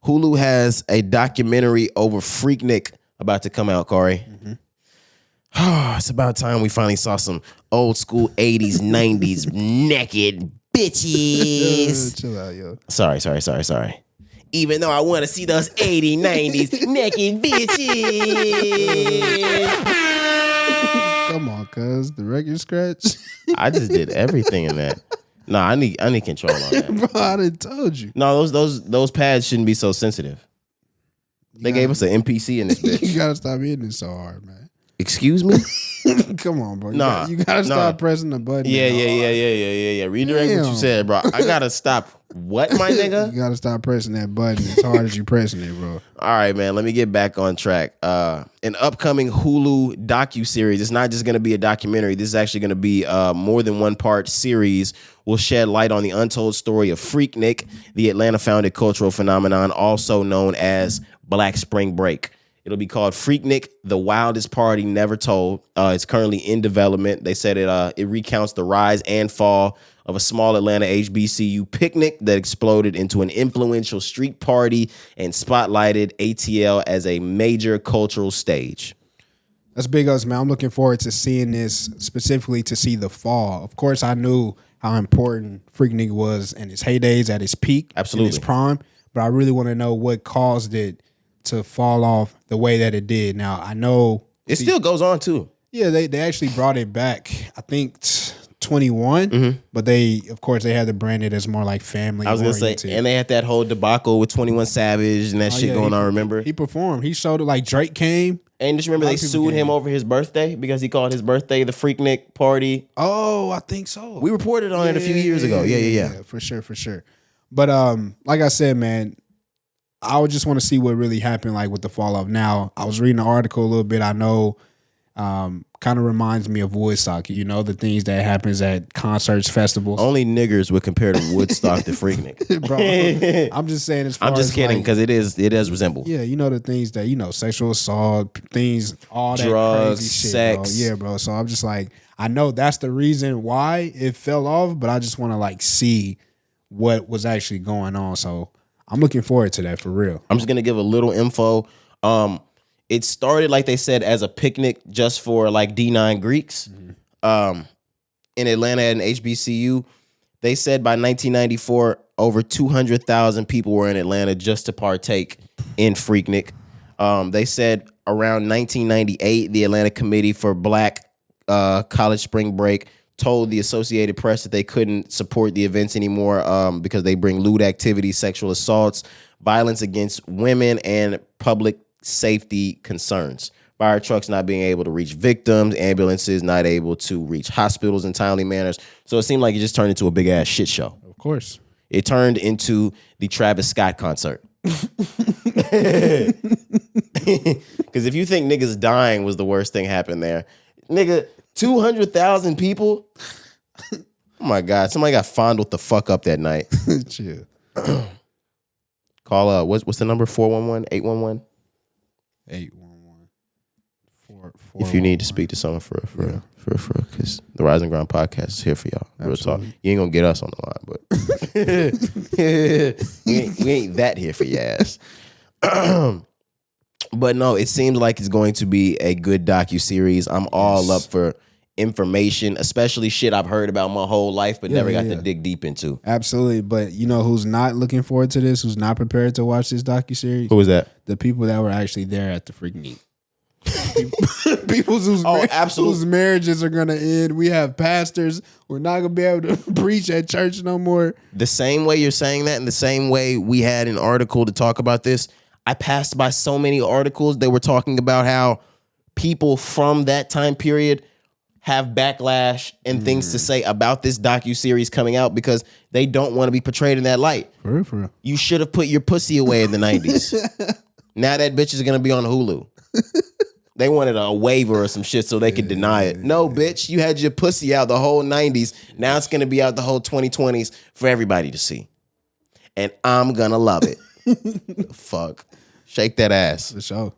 Hulu has a documentary over Freaknik about to come out, Corey. It's about time we finally saw some old school 80s, 90s naked bitches. Chill out, yo. Sorry. Even though I want to see those 80s, 90s naked bitches. Come on, cuz the record scratch. I just did everything in that. Nah, I need control on that. Bro, I done told you. No, those pads shouldn't be so sensitive. They gave us an NPC in this bitch. You gotta stop hitting it so hard, man. Excuse me? Come on, bro. You gotta stop pressing the button. Yeah. Redirect what you said, bro. I gotta stop. What, my nigga? You gotta stop pressing that button as hard as you pressing it, bro. All right, man. Let me get back on track. An upcoming Hulu docuseries. It's not just gonna be a documentary. This is actually gonna be more than one part series. Will shed light on the untold story of Freaknik, the Atlanta-founded cultural phenomenon, also known as Black Spring Break. It'll be called Freaknik, The Wildest Party Never Told. It's currently in development. They said it recounts the rise and fall of a small Atlanta HBCU picnic that exploded into an influential street party and spotlighted ATL as a major cultural stage. That's big ups, man. I'm looking forward to seeing this, specifically to see the fall. Of course, I knew how important Freaknik was in its heydays, at its peak, absolutely, in its prime. But I really want to know what caused it to fall off the way that it did. Now, I know it still goes on too. Yeah, they actually brought it back, I think 21, but they had to brand it as more like family. I was going to say, and they had that whole debacle with 21 Savage and that shit going on, remember? He performed. He showed it, like Drake came. And just remember they sued him over his birthday because he called his birthday the Freaknik party. Oh, I think so. We reported on it a few years ago. Yeah. For sure. But like I said, man, I would just want to see what really happened, like with the fall off. Now, I was reading the article a little bit. I know, kind of reminds me of Woodstock. You know, the things that happens at concerts, festivals. Only niggers would compare to Woodstock to Freaknik, bro. I'm just saying. I'm just kidding because it does resemble. Yeah, you know the things that sexual assault, things, all that drugs, crazy shit, sex. bro. Yeah, bro. So I'm just like, I know that's the reason why it fell off, but I just want to like see what was actually going on. So I'm looking forward to that for real. I'm just gonna give a little info. It started, like they said, as a picnic just for like D9 Greeks. In Atlanta at an HBCU. They said by 1994, over 200,000 people were in Atlanta just to partake in Freaknik. They said around 1998, the Atlanta Committee for Black College Spring Break told the Associated Press that they couldn't support the events anymore because they bring lewd activities, sexual assaults, violence against women, and public safety concerns. Fire trucks not being able to reach victims, ambulances not able to reach hospitals in timely manners. So it seemed like it just turned into a big ass shit show. Of course. It turned into the Travis Scott concert. Because if you think niggas dying was the worst thing happened there, nigga, 200,000 people? Oh my God, somebody got fondled the fuck up that night. Chill. Call what's the number? 411 811 811. If you need to speak to someone for because the Rise and Grind podcast is here for y'all. Real talk. You ain't gonna get us on the line, but we ain't that here for your ass. But no, it seems like it's going to be a good docuseries. I'm all up for information, especially shit I've heard about my whole life, but never got to dig deep into. Absolutely. But you know who's not looking forward to this, who's not prepared to watch this docuseries? Who was that? The people that were actually there at the Freaknik. People whose marriages are going to end. We have pastors. We're not going to be able to preach at church no more. The same way you're saying that, and the same way we had an article to talk about this, I passed by so many articles that were talking about how people from that time period have backlash and things to say about this docuseries coming out because they don't want to be portrayed in that light. For real. You should have put your pussy away in the 90s. Now that bitch is going to be on Hulu. They wanted a waiver or some shit so they could deny it. No, bitch, you had your pussy out the whole 90s. Now it's going to be out the whole 2020s for everybody to see. And I'm going to love it. Fuck. Shake that ass. For sure.